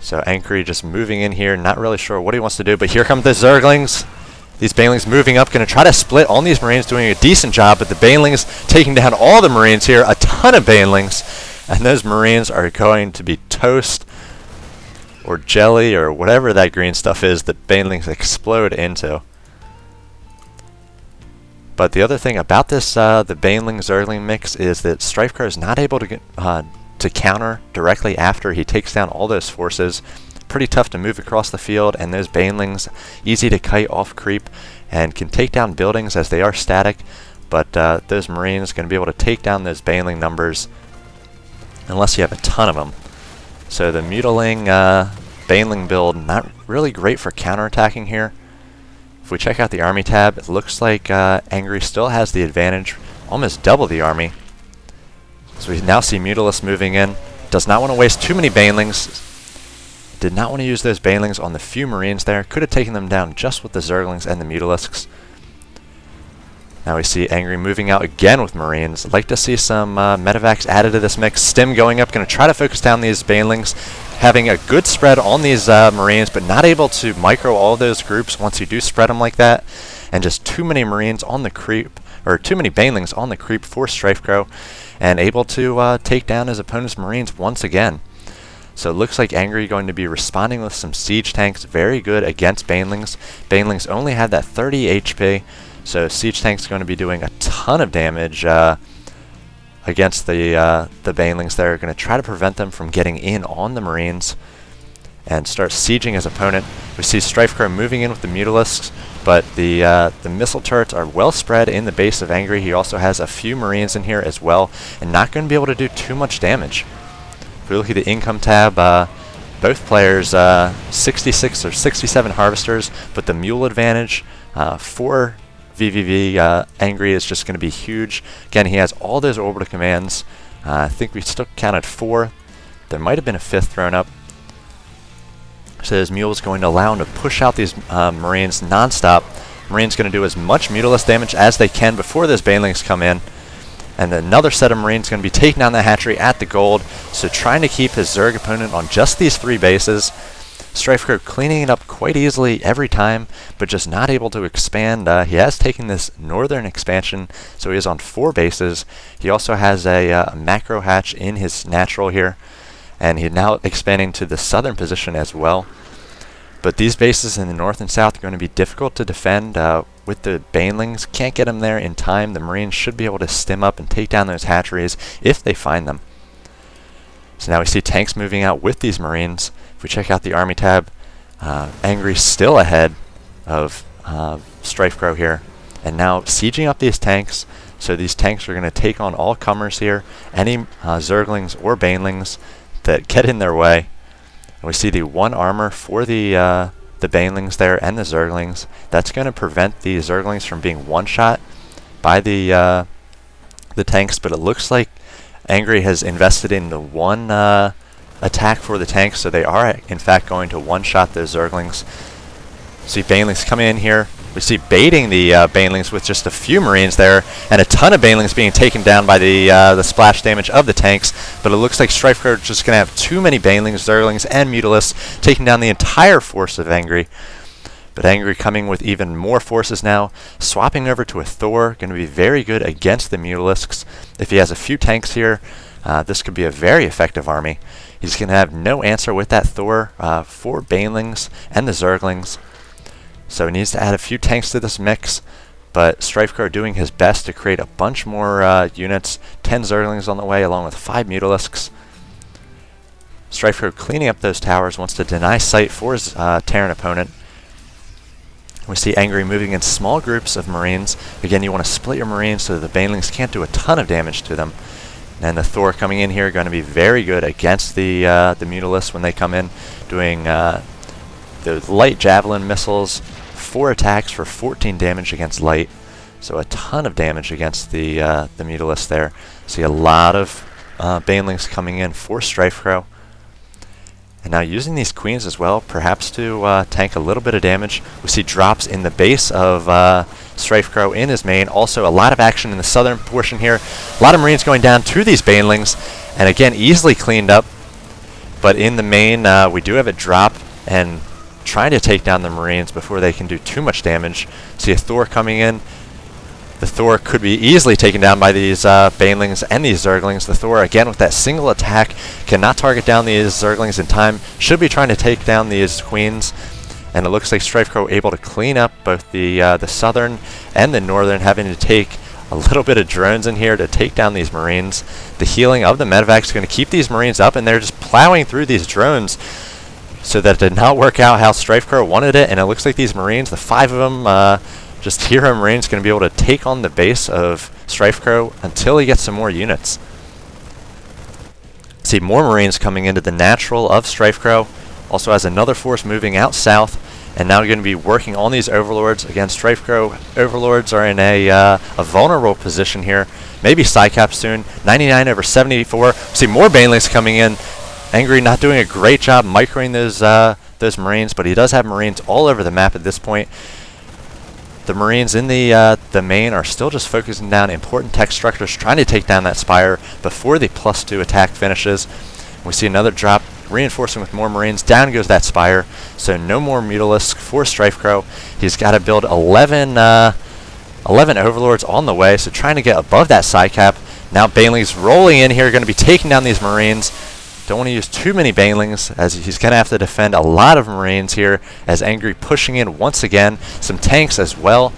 So NGry just moving in here, not really sure what he wants to do, but here come the Zerglings. These Banelings moving up, going to try to split on these Marines, doing a decent job, but the Banelings taking down all the Marines here, a ton of Banelings, and those Marines are going to be toast or jelly or whatever that green stuff is that Banelings explode into. But the other thing about this, the Baneling-Zergling mix, is that Strifecro is not able to get to counter directly after he takes down all those forces. Pretty tough to move across the field, and those Banelings easy to kite off creep and can take down buildings as they are static, but those Marines are going to be able to take down those Baneling numbers unless you have a ton of them. So the Mutiling Baneling build, not really great for counterattacking here. If we check out the army tab, it looks like NGry still has the advantage, almost double the army. So we now see Mutalisks moving in. Does not want to waste too many Banelings. Did not want to use those Banelings on the few Marines there. Could have taken them down just with the Zerglings and the Mutalisks. Now we see NGry moving out again with Marines. I'd like to see some medevacs added to this mix. Stim going up, going to try to focus down these Banelings. Having a good spread on these Marines, but not able to micro all those groups once you do spread them like that. And just too many Marines on the creep, or too many Banelings on the creep for Strifecro, and able to take down his opponent's Marines once again. So it looks like NGry going to be responding with some siege tanks, very good against Banelings. Banelings only had that 30 HP, so siege tanks going to be doing a ton of damage against the Banelings there. Going to try to prevent them from getting in on the Marines and start sieging his opponent. We see Strifecro moving in with the Mutalisks, but the missile turrets are well spread in the base of NGry. He also has a few Marines in here as well, and not going to be able to do too much damage. If we look at the income tab, both players 66 or 67 harvesters, but the mule advantage for vVv NGry is just going to be huge. Again, he has all those orbital commands. I think we still counted 4. There might have been a 5th thrown up. So his mule is going to allow him to push out these Marines non-stop. Marines going to do as much Mutalisk damage as they can before those Banelings come in. And another set of Marines going to be taking down the hatchery at the gold. So trying to keep his Zerg opponent on just these 3 bases. Strifecro cleaning it up quite easily every time, but just not able to expand. He has taken this northern expansion, so he is on 4 bases. He also has a macro hatch in his natural here, and he's now expanding to the southern position as well. But these bases in the north and south are going to be difficult to defend with the Banelings. Can't get them there in time. The Marines should be able to stim up and take down those hatcheries if they find them. So now we see tanks moving out with these Marines. If we check out the army tab, NGry still ahead of Strifecro here, and now sieging up these tanks. So these tanks are going to take on all comers here, any Zerglings or Banelings that get in their way. And we see the 1 armor for the Banelings there and the Zerglings. That's going to prevent the Zerglings from being one-shot by the tanks, but it looks like NGry has invested in the 1 attack for the tanks, so they are in fact going to one-shot those Zerglings. See Banelings coming in here. We see baiting the Banelings with just a few Marines there, and a ton of Banelings being taken down by the splash damage of the tanks. But it looks like Strifecro is just going to have too many Banelings, Zerglings, and Mutalisks taking down the entire force of NGry. But NGry coming with even more forces now, swapping over to a Thor, going to be very good against the Mutalisks. If he has a few tanks here, this could be a very effective army. He's going to have no answer with that Thor for Banelings and the Zerglings. So he needs to add a few tanks to this mix, but Strifecro doing his best to create a bunch more units. 10 Zerglings on the way, along with 5 Mutalisks. Strifecro cleaning up those towers, wants to deny sight for his Terran opponent. We see NGry moving in small groups of Marines. Again, you want to split your Marines so that the Banelings can't do a ton of damage to them. And the Thor coming in here going to be very good against the Mutalisks when they come in, doing the light javelin missiles. 4 attacks for 14 damage against light, so a ton of damage against the Mutalisks there. See a lot of Banelings coming in for Strifecro. And now using these Queens as well, perhaps to tank a little bit of damage. We see drops in the base of Strifecro in his main. Also a lot of action in the southern portion here. A lot of Marines going down to these Banelings, and again easily cleaned up. But in the main, we do have it drop and trying to take down the Marines before they can do too much damage. See a Thor coming in. The Thor could be easily taken down by these Banelings and these Zerglings. The Thor, again, with that single attack, cannot target down these Zerglings in time. Should be trying to take down these Queens. And it looks like Strifecro able to clean up both the southern and the northern, having to take a little bit of drones in here to take down these Marines. The healing of the medevac is going to keep these Marines up, and they're just plowing through these drones. So that did not work out how Strifecro wanted it, and it looks like these Marines, the 5 of them, just Hero Marines, going to be able to take on the base of Strifecro until he gets some more units. See more Marines coming into the natural of Strifecro. Also has another force moving out south, and now going to be working on these Overlords. Again, Strifecro Overlords are in a vulnerable position here. Maybe Psycap soon. 99 over 74. See more Banelings coming in. NGry not doing a great job microing those Marines, but he does have Marines all over the map at this point. The Marines in the main are still just focusing down important tech structures, trying to take down that Spire before the +2 attack finishes. We see another drop, reinforcing with more Marines. Down goes that Spire, so no more Mutalisks for Strifecro. He's got to build 11 Overlords on the way, so trying to get above that Psycap. Now Banelings rolling in here, going to be taking down these Marines. Don't want to use too many Banelings, as he's going to have to defend a lot of Marines here, as NGry pushing in once again. Some tanks as well.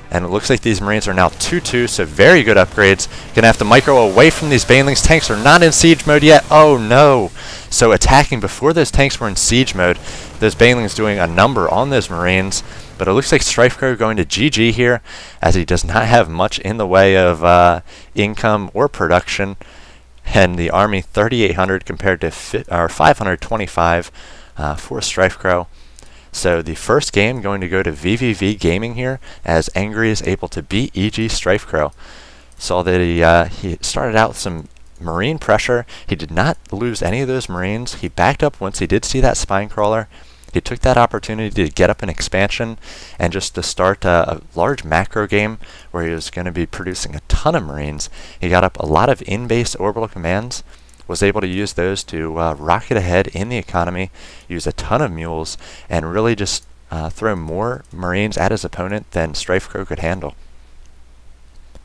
And it looks like these Marines are now 2-2, so very good upgrades. Going to have to micro away from these Banelings. Tanks are not in siege mode yet. Oh no! So attacking before those tanks were in siege mode. Those Banelings doing a number on those Marines. But it looks like Strifecro going to GG here, as he does not have much in the way of income or production. And the army 3,800 compared to 525 for Strifecro. So the first game going to go to vVv Gaming here, as NGry is able to beat EG Strifecro. Saw that he started out with some Marine pressure. He did not lose any of those Marines. He backed up once he did see that Spine Crawler. He took that opportunity to get up an expansion and just to start a large macro game where he was going to be producing a ton of Marines. He got up a lot of in-base orbital commands, was able to use those to rocket ahead in the economy, use a ton of mules, and really just throw more Marines at his opponent than Strifecro could handle.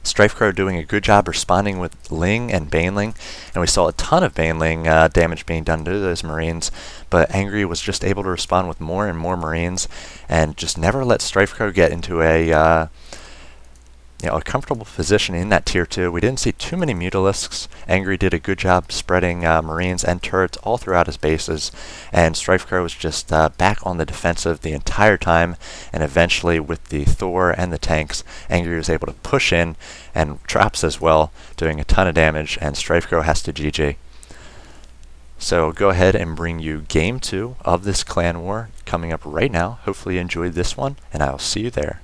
Strifecro doing a good job responding with Ling and Baneling, and we saw a ton of Baneling damage being done to those Marines, but NGry was just able to respond with more and more Marines, and just never let Strifecro get into a comfortable position in that tier 2. We didn't see too many Mutalisks. NGry did a good job spreading Marines and turrets all throughout his bases, and Strifecro was just back on the defensive the entire time, and eventually with the Thor and the tanks, NGry was able to push in, and traps as well, doing a ton of damage, and Strifecro has to GG. So go ahead and bring you game 2 of this clan war coming up right now. Hopefully you enjoyed this one, and I'll see you there.